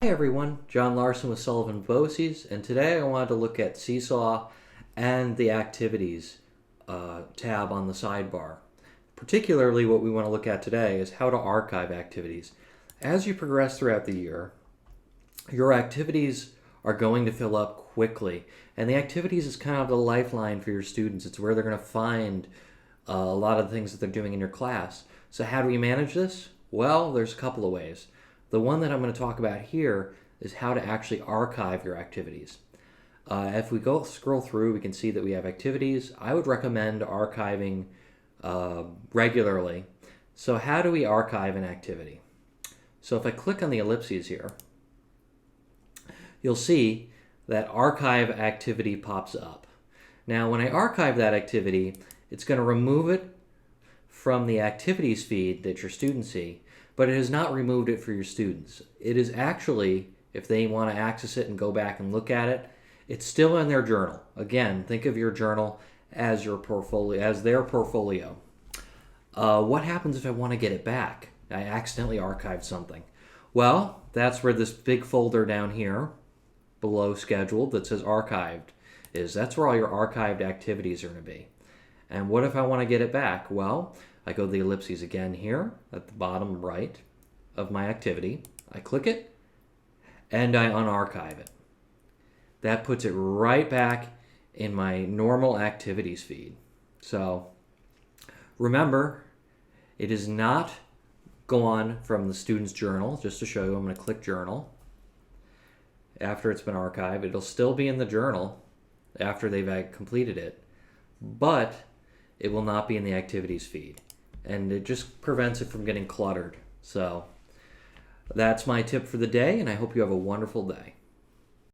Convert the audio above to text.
Hi everyone, John Larson with Sullivan Bosse's, and today I wanted to look at SeeSaw and the Activities tab on the sidebar. Particularly what we want to look at today is how to archive activities. As you progress throughout the year, your activities are going to fill up quickly, and the activities is kind of the lifeline for your students. It's where they're going to find a lot of the things that they're doing in your class. So how do we manage this? Well, there's a couple of ways. The one that I'm going to talk about here is how to actually archive your activities. If we go scroll through, we can see that we have activities. I would recommend archiving regularly. So how do we archive an activity? So if I click on the ellipses here, you'll see that archive activity pops up. Now when I archive that activity, it's going to remove it from the activities feed that your students see, but it has not removed it for your students. It is actually, if they want to access it and go back and look at it, it's still in their journal. Again, think of your journal as your portfolio, as their portfolio. What happens if I want to get it back? I accidentally archived something. Well, that's where this big folder down here below scheduled that says archived is. That's where all your archived activities are going to be. And what if I want to get it back? Well, I go to the ellipses again here at the bottom right of my activity. I click it and I unarchive it. That puts it right back in my normal activities feed. So remember, it is not gone from the student's journal. Just to show you, I'm going to click journal. After it's been archived, it'll still be in the journal after they've completed it, but it will not be in the activities feed. And it just prevents it from getting cluttered. So that's my tip for the day, and I hope you have a wonderful day.